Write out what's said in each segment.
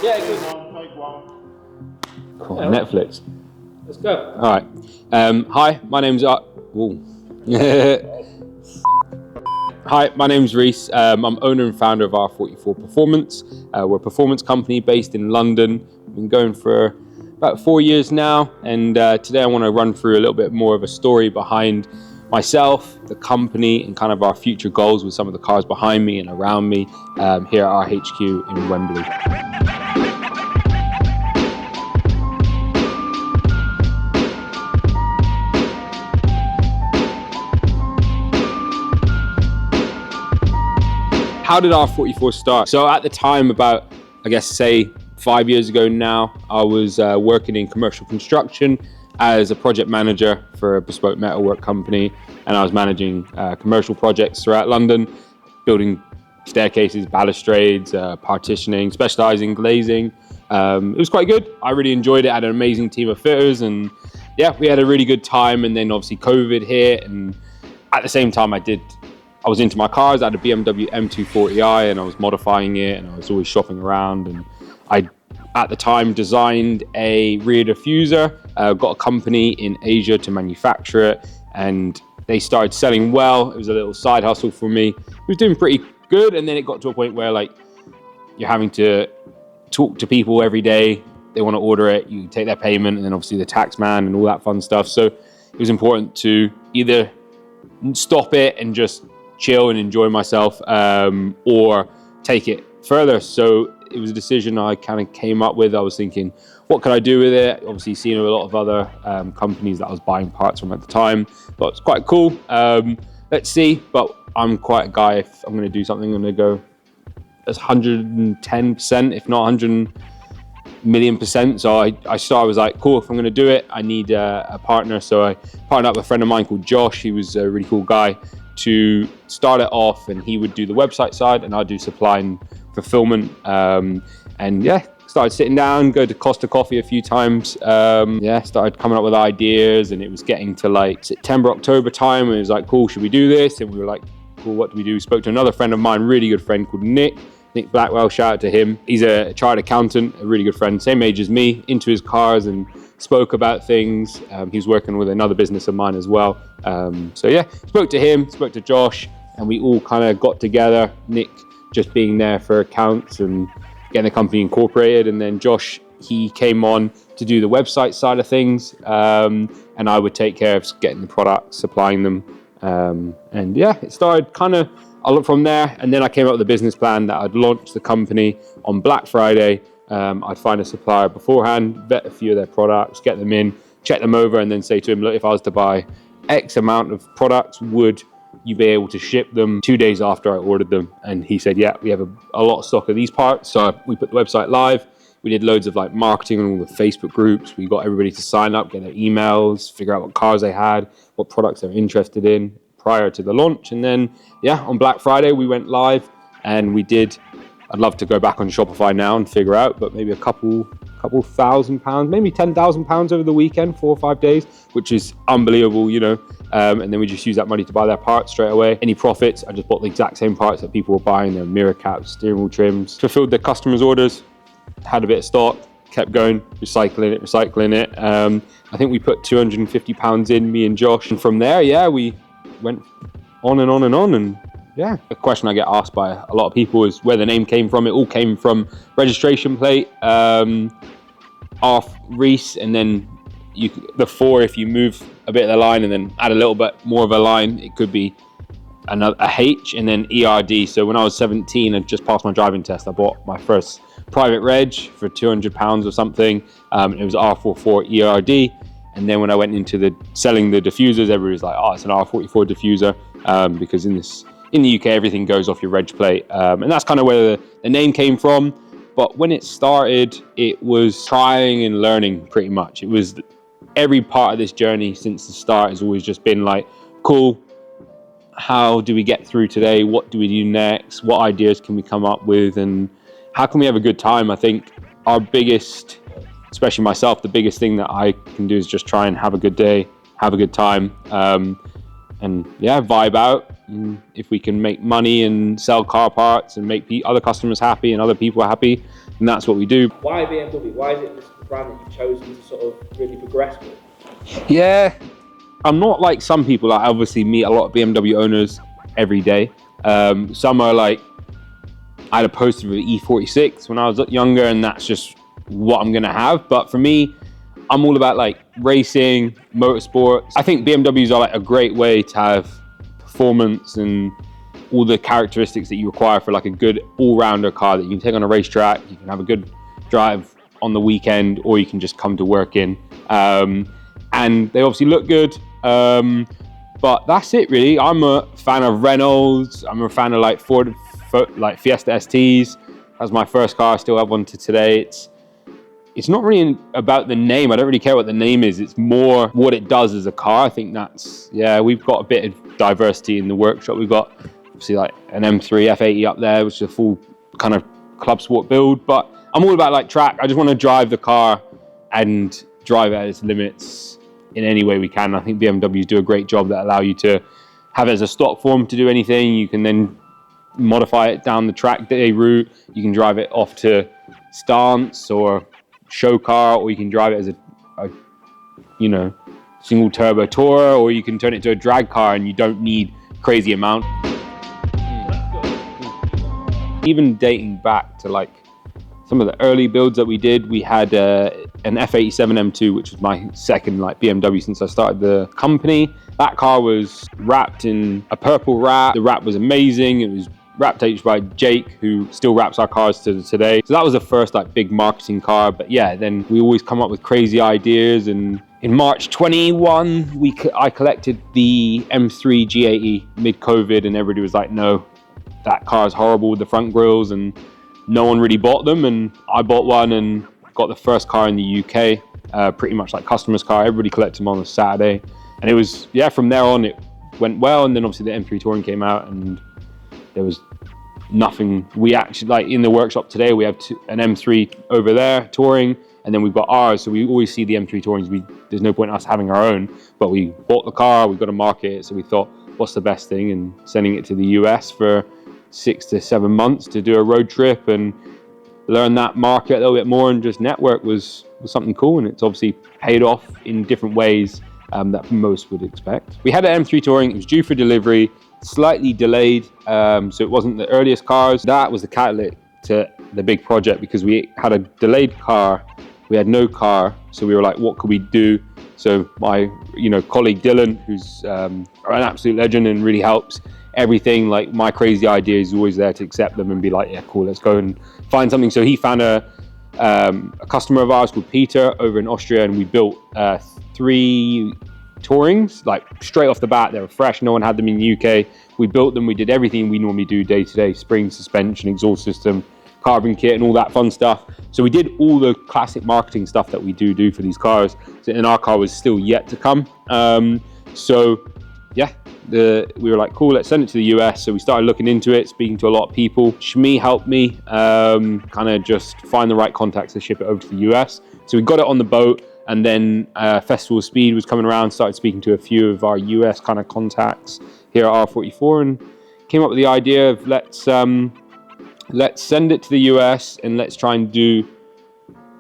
Yeah, good. Take one. Cool. Yeah, Netflix. Let's go. All right. Hi, my name's Hi, my name's Reese. I'm owner and founder of R44 Performance. We're a performance company based in London. We've been going for about 4 years now, and today I want to run through a little bit more of a story behind myself, the company, and kind of our future goals with some of the cars behind me and around me here at our HQ in Wembley. How did R44 start? So at the time, about, I guess, say 5 years ago now, I was working in commercial construction as a project manager for a bespoke metalwork company, and I was managing commercial projects throughout London, building staircases, balustrades, partitioning, specialising in glazing. It was quite good. I really enjoyed it. I had an amazing team of fitters, and yeah, we had a really good time. And then obviously COVID hit, and at the same time I was into my cars. I had a BMW M2 40i, and I was modifying it, and I was always shopping around. And I, at the time, designed a rear diffuser, got a company in Asia to manufacture it, and they started selling well. It was a little side hustle for me. It was doing pretty good, and then it got to a point where like you're having to talk to people every day. They want to order it, you take their payment, and then obviously the tax man and all that fun stuff. So it was important to either stop it and just chill and enjoy myself, or take it further. So it was a decision I kind of came up with. I was thinking, what could I do with it? Obviously seeing a lot of other companies that I was buying parts from at the time, but it's quite cool. Let's see, but I'm quite a guy, if I'm going to do something, I'm going to go as 110%, if not 100 million percent. So I was like, cool, if I'm going to do it, I need a partner. So I partnered up with a friend of mine called Josh. He was a really cool guy to start it off, and he would do the website side and I'd do supply and fulfillment. And yeah, started sitting down, go to Costa Coffee a few times. Started coming up with ideas, and it was getting to like September, October time, and it was like, cool, should we do this? And we were like, cool, what do we do? We spoke to another friend of mine, really good friend called Nick Blackwell, shout out to him. He's a chartered accountant, a really good friend, same age as me, into his cars, and spoke about things. He was working with another business of mine as well. So yeah, spoke to him, spoke to Josh, and we all kind of got together. Nick just being there for accounts and getting the company incorporated, and then Josh, he came on to do the website side of things, and I would take care of getting the products, supplying them, and yeah, it started kind of I looked from there, and then I came up with a business plan that I'd launch the company on Black Friday. I'd find a supplier beforehand, vet a few of their products, get them in, check them over, and then say to him, look, if I was to buy X amount of products, would you be able to ship them 2 days after I ordered them? And he said, yeah, we have a lot of stock of these parts. So we put the website live. We did loads of like marketing on all the Facebook groups. We got everybody to sign up, get their emails, figure out what cars they had, what products they're interested in prior to the launch. And then, yeah, on Black Friday, we went live, and we did, I'd love to go back on Shopify now and figure out, but maybe a couple £1,000, maybe £10,000 over the weekend, 4 or 5 days, which is unbelievable, you know. And then we just use that money to buy their parts straight away. Any profits, I just bought the exact same parts that people were buying, their mirror caps, steering wheel trims, fulfilled their customers' orders, had a bit of stock, kept going, recycling it. I think we put £250 in, me and Josh. And from there, yeah, we went on and on and on. And yeah, a question I get asked by a lot of people is where the name came from. It all came from registration plate, off Reese, and then the 4, if you move a bit of the line and then add a little bit more of a line, it could be a H, and then ERD. So when I was 17 and just passed my driving test, I bought my first private reg for £200 or something. It was R44 ERD. And then when I went into selling the diffusers, everybody was like, oh, it's an R44 diffuser, because in the UK, everything goes off your reg plate. And that's kind of where the name came from. But when it started, it was trying and learning pretty much. It was every part of this journey since the start has always just been like, cool, how do we get through today? What do we do next? What ideas can we come up with? And how can we have a good time? I think our biggest, especially myself, the biggest thing that I can do is just try and have a good day, have a good time, and yeah, vibe out. If we can make money and sell car parts and make other customers happy and other people happy, and that's what we do. Why BMW? Why is it the brand that you've chosen to sort of really progress with? Yeah, I'm not like some people. I obviously meet a lot of BMW owners every day. Some are like, I had a poster of an E46 when I was younger, and that's just what I'm gonna have. But for me, I'm all about like racing, motorsports. I think BMWs are like a great way to have performance and all the characteristics that you require for like a good all-rounder car that you can take on a racetrack. You can have a good drive on the weekend, or you can just come to work in. And they obviously look good. But that's it really. I'm a fan of Renaults. I'm a fan of like Ford, like Fiesta STs. That's my first car. I still have one to today. It's not really about the name. I don't really care what the name is. It's more what it does as a car. I think that's, yeah, we've got a bit of diversity in the workshop. We've got obviously like an M3 F80 up there, which is a full kind of club sport build. But I'm all about like track. I just want to drive the car and drive it at its limits in any way we can. I think BMWs do a great job that allow you to have it as a stock form to do anything. You can then modify it down the track day route. You can drive it off to stance or show car, or you can drive it as a you know, single turbo tourer, or you can turn it to a drag car and you don't need crazy amount. Even dating back to like some of the early builds that we did, we had an F87 M2, which was my second like BMW since I started the company. That car was wrapped in a purple wrap. The wrap was amazing. It was wrapped H by Jake, who still wraps our cars to today. So that was the first like big marketing car. But yeah, then we always come up with crazy ideas. And in March 21, I collected the M3 G80 mid-COVID, and everybody was like, no, that car is horrible with the front grills, and no one really bought them. And I bought one and got the first car in the UK, pretty much like customer's car. Everybody collected them on a Saturday. And it was, yeah, from there on it went well. And then obviously the M3 Touring came out, and there was nothing. We actually, like in the workshop today, we have an M3 over there touring, and then we've got ours. So we always see the M3 Tourings. There's no point in us having our own, but we bought the car, we've got to market it. So we thought, what's the best thing? And sending it to the US for 6 to 7 months to do a road trip and learn that market a little bit more and just network was something cool. And it's obviously paid off in different ways that most would expect. We had an M3 Touring. It was due for delivery, slightly delayed, so it wasn't the earliest cars. That was the catalyst to the big project, because we had a delayed car, we had no car, so we were like, what could we do? So my colleague Dylan, who's an absolute legend and really helps everything, like my crazy idea, is always there to accept them and be like, yeah, cool, let's go and find something. So he found a customer of ours called Peter over in Austria, and we built 3 Tourings, like straight off the bat. They were fresh, no one had them in the UK. We built them, we did everything we normally do day to day: spring, suspension, exhaust system, carbon kit, and all that fun stuff. So we did all the classic marketing stuff that we do for these cars, and our car was still yet to come. So yeah, we were like, cool, let's send it to the US. So we started looking into it, speaking to a lot of people. Shmi helped me kind of just find the right contacts to ship it over to the US. So we got it on the boat, and then Festival Speed was coming around, started speaking to a few of our US kind of contacts here at R44, and came up with the idea of let's send it to the US and let's try and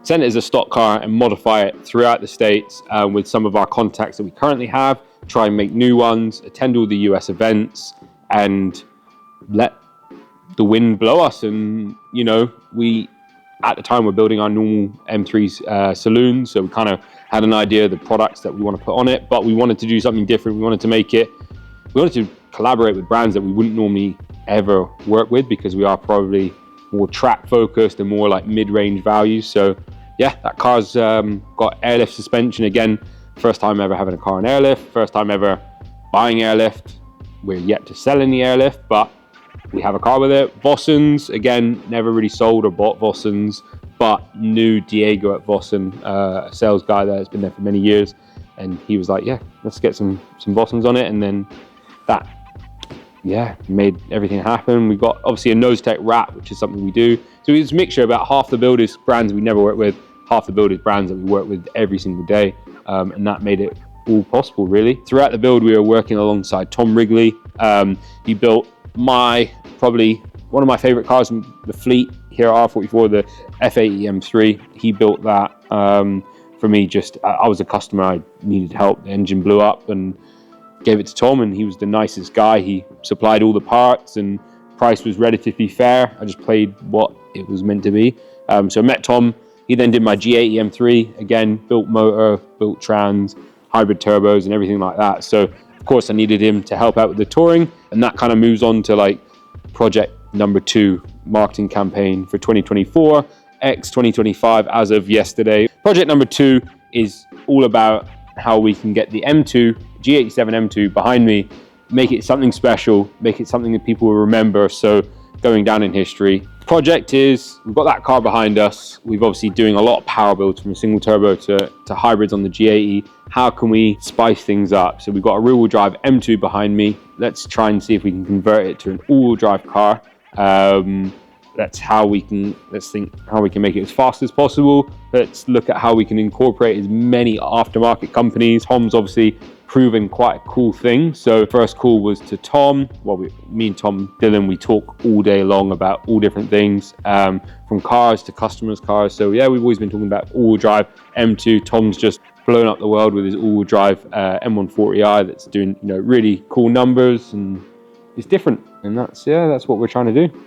send it as a stock car and modify it throughout the States with some of our contacts that we currently have, try and make new ones, attend all the US events, and let the wind blow us. And we at the time we're building our normal M3 saloon, so we kind of had an idea of the products that we want to put on it, but we wanted to do something different. We wanted to collaborate with brands that we wouldn't normally ever work with, because we are probably more track focused and more like mid-range values. So yeah, that car's got airlift suspension. Again, first time ever having a car in airlift, first time ever buying airlift. We're yet to sell any airlift, but we have a car with it. Vossens, again, never really sold or bought Vossens, but knew Diego at Vossen, a sales guy there that's been there for many years, and he was like, yeah, let's get some Vossens on it. And then that, yeah, made everything happen. We've got obviously a nose tech wrap, which is something we do. So it's a mixture. About half the build is brands we never work with, half the build is brands that we work with every single day, and that made it all possible, really. Throughout the build, we were working alongside Tom Wrigley. He built my probably one of my favorite cars in the fleet here at R44, the F80 M3. He built that for me. I was a customer, I needed help, the engine blew up, and gave it to Tom, and he was the nicest guy. He supplied all the parts, and price was relatively fair. I just played what it was meant to be. So I met Tom. He then did my G80 M3, again, built motor, built trans, hybrid turbos and everything like that. So of course I needed him to help out with the touring, and that kind of moves on to like project number 2 marketing campaign for 2024, X 2025 as of yesterday. Project number 2 is all about how we can get the M2, G87 M2 behind me, make it something special, make it something that people will remember, so going down in history. Project is, we've got that car behind us. We've obviously doing a lot of power builds from a single turbo to hybrids on the G80. How can we spice things up? So we've got a rear-wheel drive M2 behind me. Let's try and see if we can convert it to an all-wheel drive car. Let's think how we can make it as fast as possible. Let's look at how we can incorporate as many aftermarket companies. Tom's obviously proven quite a cool thing. So first call was to Tom. Well, me and Tom Dillon, we talk all day long about all different things, from cars to customers' cars. So yeah, we've always been talking about all-wheel drive M2. Tom's just blown up the world with his all-wheel drive M140i that's doing really cool numbers, and it's different. And that's what we're trying to do.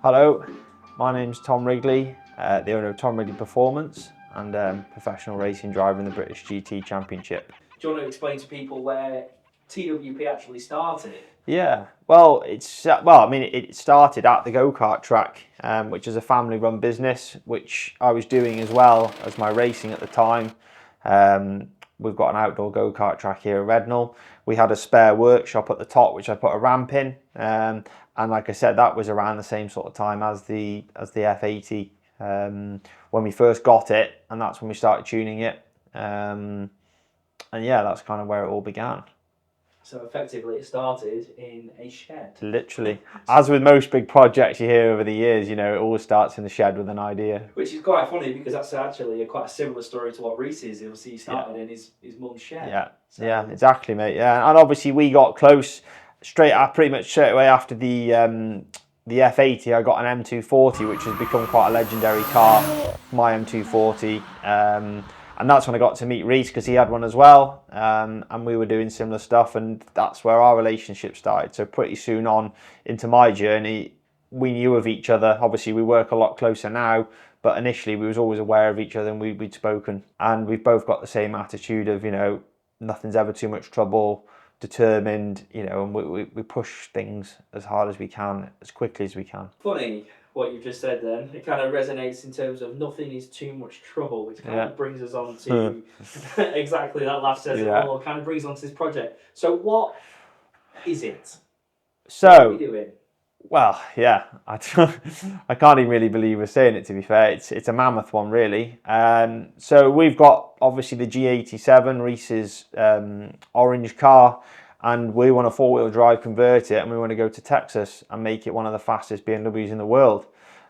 Hello, my name's Tom Wrigley, the owner of Tom Wrigley Performance and professional racing driver in the British GT Championship. Do you want to explain to people where TWP actually started? Yeah, well, it started at the go-kart track, which is a family-run business, which I was doing as well as my racing at the time. We've got an outdoor go-kart track here at Rednall. We had a spare workshop at the top, which I put a ramp in. And like I said, that was around the same sort of time as the F80 when we first got it, and that's when we started tuning it. And yeah, that's kind of where it all began. So effectively it started in a shed. Literally. As with most big projects you hear over the years, it always starts in the shed with an idea. Which is quite funny, because that's actually quite a similar story to what Reese is. Obviously he started in his mum's shed. Yeah, yeah, exactly, mate. Yeah, and obviously we got close pretty much straight away after the F80. I got an M240, which has become quite a legendary car, my M240. And that's when I got to meet Reese, because he had one as well, and we were doing similar stuff, and that's where our relationship started. So pretty soon on into my journey, we knew of each other. Obviously we work a lot closer now, but initially we was always aware of each other, and we'd spoken. And we've both got the same attitude of, nothing's ever too much trouble, determined, and we push things as hard as we can, as quickly as we can. Funny what you've just said then. It kind of resonates in terms of nothing is too much trouble, which kind of brings us on to exactly that last says it all, kind of brings on to this project. So what is it? So, what are we doing? Well, yeah, I can't even really believe we're saying it, to be fair. It's a mammoth one, really. So we've got, obviously, the G87, Reese's orange car, and we want to four-wheel drive convert it, and we want to go to Texas and make it one of the fastest BMWs in the world.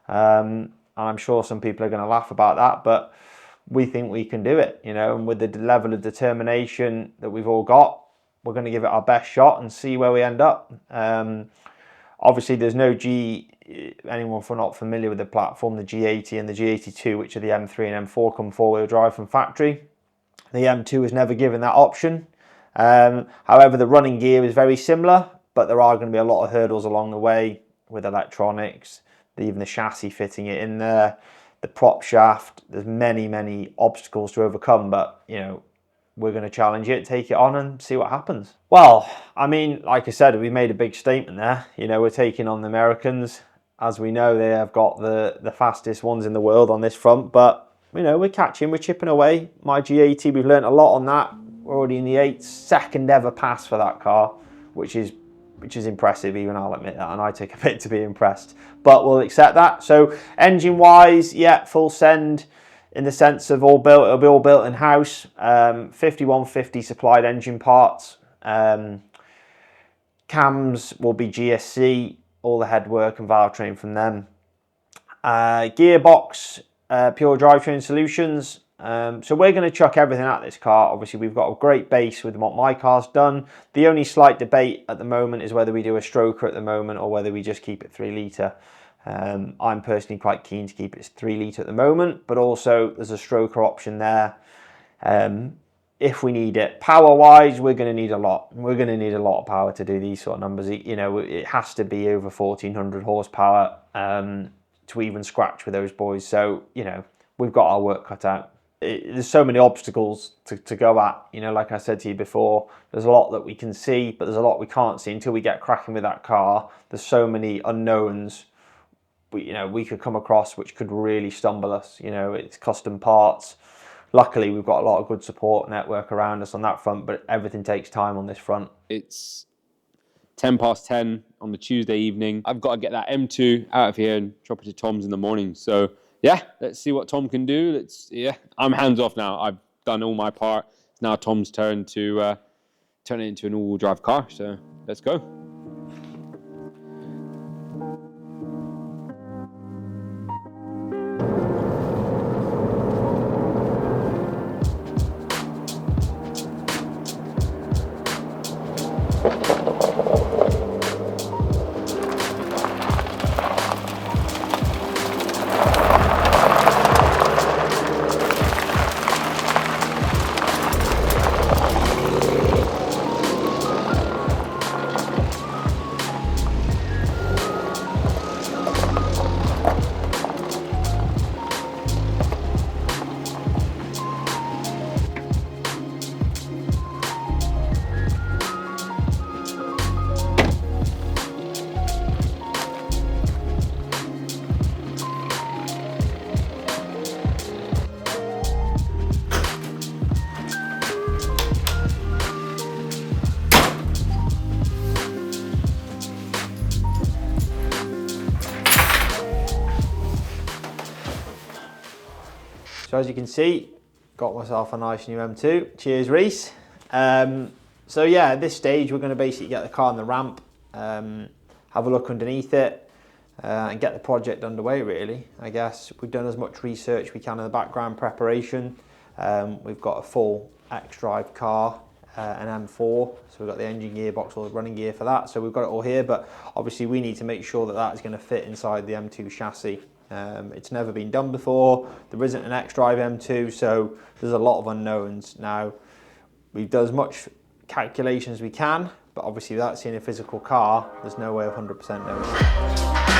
And I'm sure some people are going to laugh about that, but we think we can do it, and with the level of determination that we've all got, we're going to give it our best shot and see where we end up. Obviously, there's no anyone not familiar with the platform, the G80 and the G82, which are the M3 and M4, come four-wheel drive from factory. The M2 was never given that option. However, the running gear is very similar, but there are going to be a lot of hurdles along the way with electronics, even the chassis fitting it in there, the prop shaft. There's many obstacles to overcome, but, we're going to challenge it, take it on and see what happens. Well, I mean, like I said, we made a big statement there. We're taking on the Americans. As we know, they have got the fastest ones in the world on this front, but, we're catching, we're chipping away. My G80, we've learnt a lot on that. We're already in the 2nd ever pass for that car, which is impressive, even I'll admit that, and I take a bit to be impressed, but we'll accept that. So engine wise, yeah, full send in the sense of it'll be all built in house, 5150 supplied engine parts. Cams will be GSC, all the headwork and valve train from them. Gearbox, pure drivetrain solutions. So we're going to chuck everything at this car. Obviously, we've got a great base with what my car's done. The only slight debate at the moment is whether we do a stroker at the moment or whether we just keep it 3 litre. I'm personally quite keen to keep it 3 litre at the moment, but also there's a stroker option there if we need it. Power-wise, we're going to need a lot. We're going to need a lot of power to do these sort of numbers. You know, it has to be over 1400 horsepower to even scratch with those boys. So, you know, we've got our work cut out. There's so many obstacles to go at. You know, like I said to you before, there's a lot that we can see, but there's a lot we can't see until we get cracking with that car. There's so many unknowns we could come across which could really stumble us. You know, it's custom parts. Luckily, we've got a lot of good support network around us on that front, but everything takes time on this front. It's 10 past 10 on the Tuesday evening. I've got to get that M2 out of here and drop it to Tom's in the morning. So yeah, let's see what Tom can do. I'm hands off now. I've done all my part. It's now Tom's turn to turn it into an all-wheel drive car. So let's go. So as you can see, got myself a nice new M2. Cheers, Reese. So yeah, at this stage, we're going to basically get the car on the ramp, have a look underneath it, and get the project underway, really. I guess we've done as much research we can in the background preparation. We've got a full X-Drive car, an M4, so we've got the engine gearbox, all the running gear for that, so we've got it all here, but obviously we need to make sure that that is going to fit inside the M2 chassis. It's never been done before. There isn't an X-Drive M2, so there's a lot of unknowns. Now, we've done as much calculation as we can, but obviously without seeing a physical car, there's no way of 100% knowing.